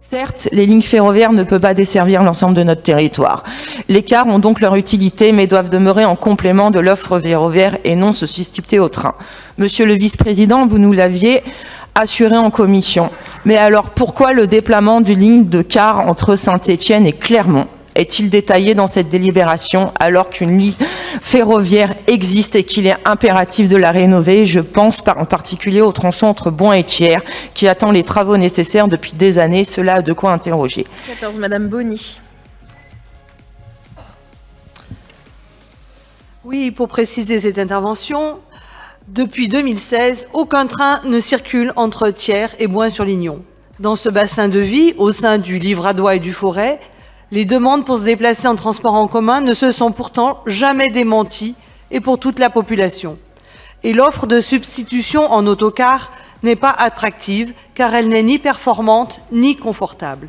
Certes, les lignes ferroviaires ne peuvent pas desservir l'ensemble de notre territoire. Les cars ont donc leur utilité, mais doivent demeurer en complément de l'offre ferroviaire et non se substituer au train. Monsieur le vice-président, vous nous l'aviez assuré en commission. Mais alors, pourquoi le déploiement d'une ligne de cars entre Saint-Étienne et Clermont est-il détaillé dans cette délibération alors qu'une ligne ferroviaire existe et qu'il est impératif de la rénover? Je pense en particulier au tronçon entre Boin et Thiers qui attend les travaux nécessaires depuis des années. Cela a de quoi interroger. 14, Madame Bonny. Oui, pour préciser cette intervention, depuis 2016, aucun train ne circule entre Thiers et Boin-sur-Lignon. Dans ce bassin de vie, au sein du Livradois et du Forêt, les demandes pour se déplacer en transport en commun ne se sont pourtant jamais démenties et pour toute la population. Et l'offre de substitution en autocar n'est pas attractive car elle n'est ni performante ni confortable.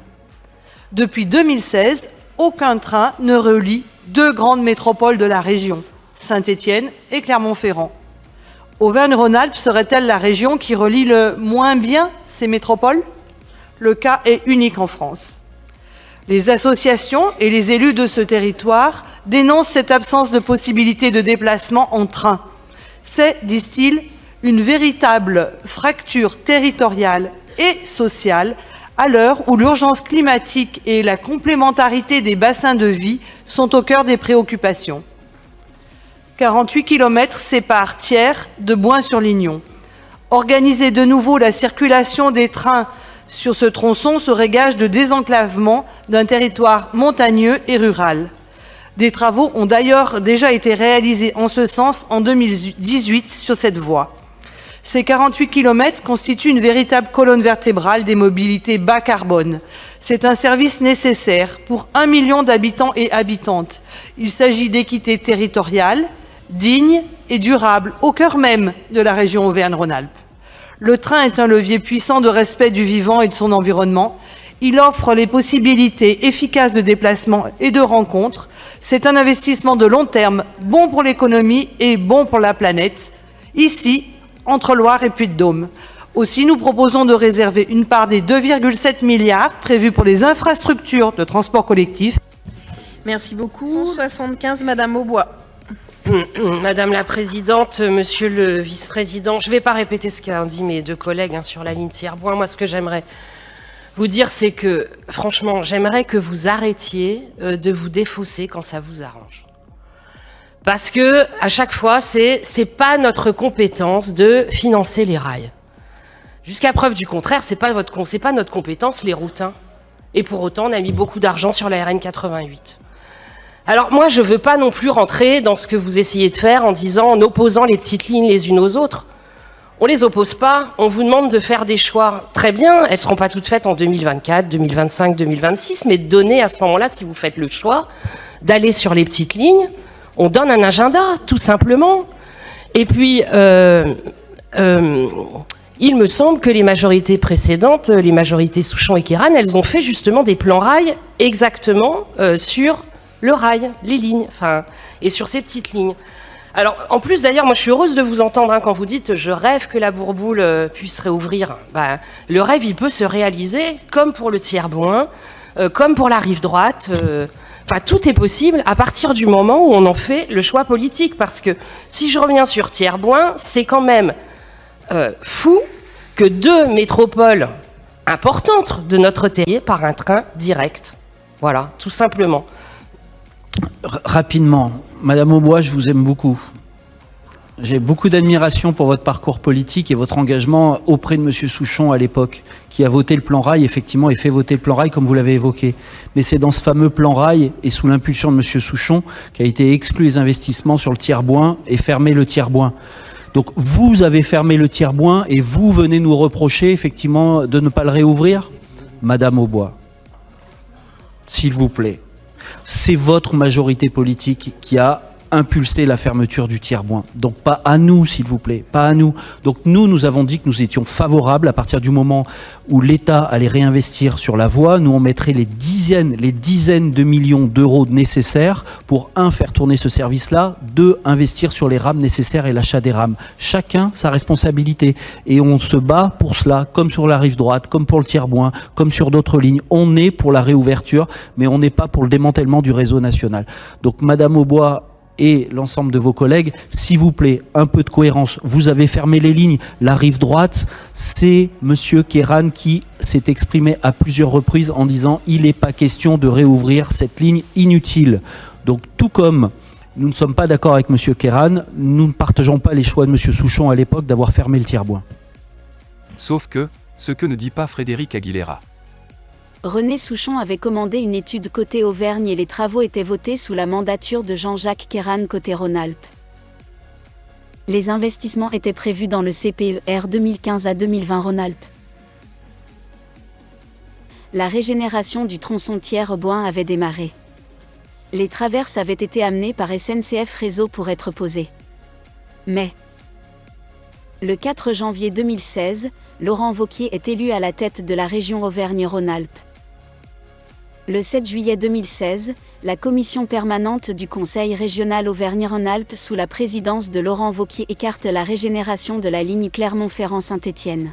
Depuis 2016, aucun train ne relie deux grandes métropoles de la région, Saint-Étienne et Clermont-Ferrand. Auvergne-Rhône-Alpes serait-elle la région qui relie le moins bien ces métropoles? Le cas est unique en France. Les associations et les élus de ce territoire dénoncent cette absence de possibilité de déplacement en train. C'est, disent-ils, une véritable fracture territoriale et sociale à l'heure où l'urgence climatique et la complémentarité des bassins de vie sont au cœur des préoccupations. 48 km séparent Thiers de Boin-sur-Lignon. Organiser de nouveau la circulation des trains sur ce tronçon serait gage de désenclavement d'un territoire montagneux et rural. Des travaux ont d'ailleurs déjà été réalisés en ce sens en 2018 sur cette voie. Ces 48 km constituent une véritable colonne vertébrale des mobilités bas carbone. C'est un service nécessaire pour 1 million d'habitants et habitantes. Il s'agit d'équité territoriale, digne et durable, au cœur même de la région Auvergne-Rhône-Alpes. Le train est un levier puissant de respect du vivant et de son environnement. Il offre les possibilités efficaces de déplacement et de rencontres. C'est un investissement de long terme, bon pour l'économie et bon pour la planète, ici, entre Loire et Puy-de-Dôme. Aussi, nous proposons de réserver une part des 2,7 milliards prévus pour les infrastructures de transport collectif. Merci beaucoup. 175, Madame Aubois. Madame la Présidente, Monsieur le Vice-président, je ne vais pas répéter ce qu'ont dit mes deux collègues sur la ligne Thiers-Boin. Moi, ce que j'aimerais vous dire, c'est que, franchement, j'aimerais que vous arrêtiez de vous défausser quand ça vous arrange. Parce que, à chaque fois, c'est pas notre compétence de financer les rails. Jusqu'à preuve du contraire, c'est pas notre compétence, les routes. Et pour autant, on a mis beaucoup d'argent sur la RN 88. Alors moi, je ne veux pas non plus rentrer dans ce que vous essayez de faire en opposant les petites lignes les unes aux autres. On ne les oppose pas, on vous demande de faire des choix. Très bien, elles ne seront pas toutes faites en 2024, 2025, 2026, mais de donner à ce moment-là, si vous faites le choix, d'aller sur les petites lignes, on donne un agenda, tout simplement. Et puis, il me semble que les majorités précédentes, les majorités Souchon et Kéran, elles ont fait justement des plans rails exactement sur le rail, les lignes, et sur ces petites lignes. Alors, en plus, d'ailleurs, moi, je suis heureuse de vous entendre quand vous dites « je rêve que la Bourboule puisse réouvrir ». Le rêve, il peut se réaliser, comme pour le Thiers-Boin, comme pour la rive droite. Tout est possible à partir du moment où on en fait le choix politique. Parce que, si je reviens sur Thiers-Boin, c'est quand même fou que deux métropoles importantes de notre territoire par un train direct. Voilà, tout simplement. Rapidement, Madame Aubois, je vous aime beaucoup. J'ai beaucoup d'admiration pour votre parcours politique et votre engagement auprès de Monsieur Souchon à l'époque, qui a voté le plan rail, effectivement, et fait voter le plan rail comme vous l'avez évoqué. Mais c'est dans ce fameux plan rail et sous l'impulsion de Monsieur Souchon qu'a été exclu les investissements sur le Thiers-Boin et fermé le Thiers-Boin. Donc vous avez fermé le Thiers-Boin et vous venez nous reprocher effectivement de ne pas le réouvrir, Madame Aubois. S'il vous plaît. C'est votre majorité politique qui a impulsé la fermeture du tiers-boin. Donc pas à nous, s'il vous plaît, pas à nous. Donc nous avons dit que nous étions favorables à partir du moment où l'État allait réinvestir sur la voie. Nous, on mettrait les dizaines de millions d'euros nécessaires pour, faire tourner ce service-là, 2, investir sur les rames nécessaires et l'achat des rames. Chacun sa responsabilité. Et on se bat pour cela, comme sur la rive droite, comme pour le tiers-boin, comme sur d'autres lignes. On est pour la réouverture, mais on n'est pas pour le démantèlement du réseau national. Donc Madame Aubois et l'ensemble de vos collègues, s'il vous plaît, un peu de cohérence. Vous avez fermé les lignes. La rive droite, c'est Monsieur Kéran qui s'est exprimé à plusieurs reprises en disant « il n'est pas question de réouvrir cette ligne inutile ». Donc tout comme nous ne sommes pas d'accord avec Monsieur Kéran, nous ne partageons pas les choix de Monsieur Souchon à l'époque d'avoir fermé le tiers-boin. Sauf que, ce que ne dit pas Frédéric Aguilera. René Souchon avait commandé une étude côté Auvergne et les travaux étaient votés sous la mandature de Jean-Jacques Kéran côté Rhône-Alpes. Les investissements étaient prévus dans le CPER 2015 à 2020 Rhône-Alpes. La régénération du tronçon Thiers-Boin avait démarré. Les traverses avaient été amenées par SNCF Réseau pour être posées. Mais, le 4 janvier 2016, Laurent Wauquiez est élu à la tête de la région Auvergne-Rhône-Alpes. Le 7 juillet 2016, la commission permanente du Conseil régional Auvergne-Rhône-Alpes sous la présidence de Laurent Wauquiez écarte la régénération de la ligne Clermont-Ferrand-Saint-Étienne.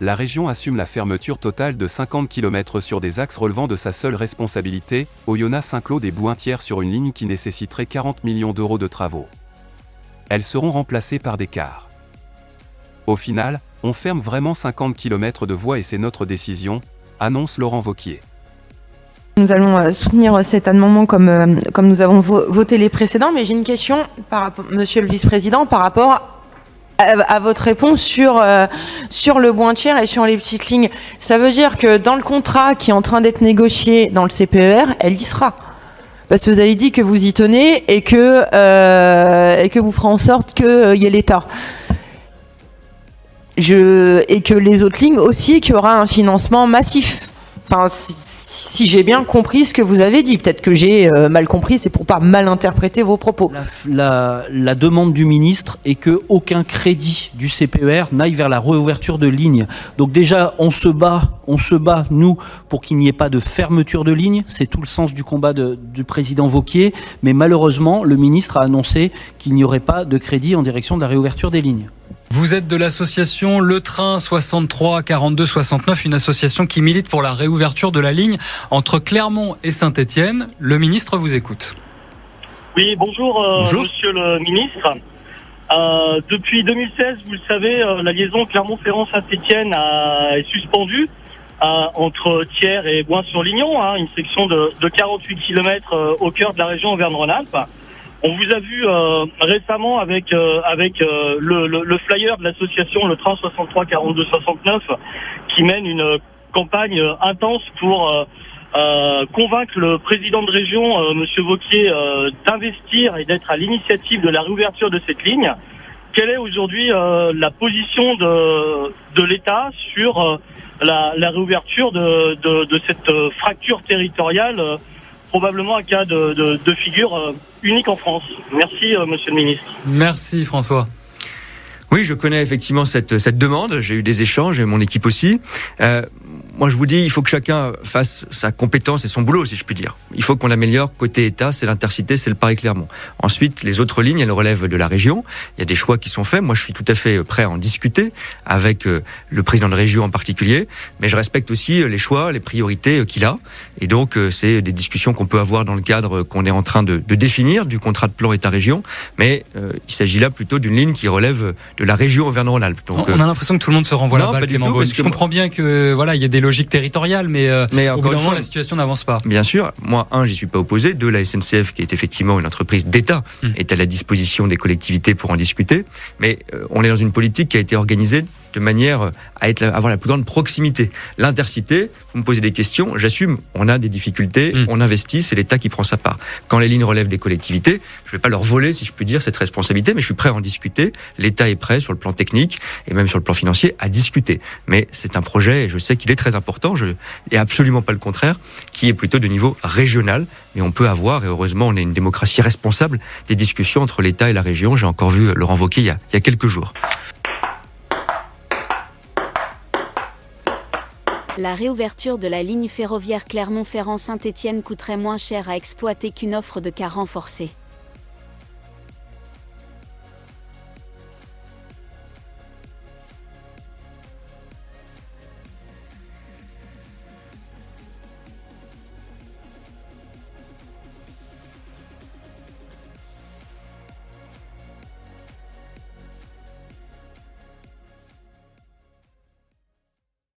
La région assume la fermeture totale de 50 km sur des axes relevant de sa seule responsabilité, Oyonnax-Saint-Claude et Bouin-Thiers sur une ligne qui nécessiterait 40 millions d'euros de travaux. Elles seront remplacées par des cars. Au final, on ferme vraiment 50 km de voies et c'est notre décision, annonce Laurent Wauquiez. Nous allons soutenir cet amendement comme nous avons voté les précédents, mais j'ai une question, Monsieur le Vice-président, par rapport à votre réponse sur le Bouin-Thiers et sur les petites lignes. Ça veut dire que dans le contrat qui est en train d'être négocié dans le CPER, elle y sera. Parce que vous avez dit que vous y tenez et que vous ferez en sorte qu'il y ait l'État. Et que les autres lignes aussi, qu'il y aura un financement massif. Enfin, si j'ai bien compris ce que vous avez dit, peut-être que j'ai mal compris, c'est pour pas mal interpréter vos propos. La demande du ministre est que aucun crédit du CPER n'aille vers la réouverture de lignes. Donc déjà, on se bat, nous, pour qu'il n'y ait pas de fermeture de lignes. C'est tout le sens du combat du président Wauquiez. Mais malheureusement, le ministre a annoncé qu'il n'y aurait pas de crédit en direction de la réouverture des lignes. Vous êtes de l'association Le Train 63 42 69, une association qui milite pour la réouverture de la ligne entre Clermont et Saint-Étienne. Le ministre vous écoute. Oui, bonjour. Monsieur le ministre. Depuis 2016, vous le savez, la liaison Clermont-Ferrand-Saint-Étienne est suspendue entre Thiers et Bouin-sur-Lignon, une section de 48 km au cœur de la région Auvergne-Rhône-Alpes. On vous a vu récemment avec le flyer de l'association Le Train 63 42 69 qui mène une campagne intense pour convaincre le président de région, Monsieur Wauquiez, d'investir et d'être à l'initiative de la réouverture de cette ligne. Quelle est aujourd'hui la position de l'État sur la réouverture de cette fracture territoriale probablement un cas de figure unique en France. Merci, Monsieur le Ministre. Merci, François. Oui, je connais effectivement cette demande. J'ai eu des échanges et mon équipe aussi. Moi, je vous dis, il faut que chacun fasse sa compétence et son boulot, si je puis dire. Il faut qu'on améliore côté État, c'est l'Intercité, c'est le Paris-Clermont. Ensuite, les autres lignes, elles relèvent de la région. Il y a des choix qui sont faits. Moi, je suis tout à fait prêt à en discuter avec le président de région en particulier. Mais je respecte aussi les choix, les priorités qu'il a. Et donc, c'est des discussions qu'on peut avoir dans le cadre qu'on est en train de définir du contrat de plan État-région. Mais il s'agit là plutôt d'une ligne qui relève de la région Auvergne-Rhône-Alpes. Donc, on a l'impression que tout le monde se renvoie la balle, Clément Beaune. Je comprends bien que voilà, il y a des logiques territoriales, mais au bout d'un moment, la situation n'avance pas. Bien sûr, moi, j'y suis pas opposé. Deux, la SNCF, qui est effectivement une entreprise d'État, est à la disposition des collectivités pour en discuter. Mais on est dans une politique qui a été organisée de manière à avoir la plus grande proximité. L'intercité, vous me posez des questions, j'assume, on a des difficultés, on investit, c'est l'État qui prend sa part. Quand les lignes relèvent des collectivités, je ne vais pas leur voler, si je puis dire, cette responsabilité, mais je suis prêt à en discuter. L'État est prêt, sur le plan technique et même sur le plan financier, à discuter. Mais c'est un projet, et je sais qu'il est très important, et absolument pas le contraire, qui est plutôt de niveau régional. Mais on peut avoir, et heureusement on est une démocratie responsable, des discussions entre l'État et la région. J'ai encore vu Laurent Wauquiez il y a quelques jours. La réouverture de la ligne ferroviaire Clermont-Ferrand-Saint-Étienne coûterait moins cher à exploiter qu'une offre de car renforcée.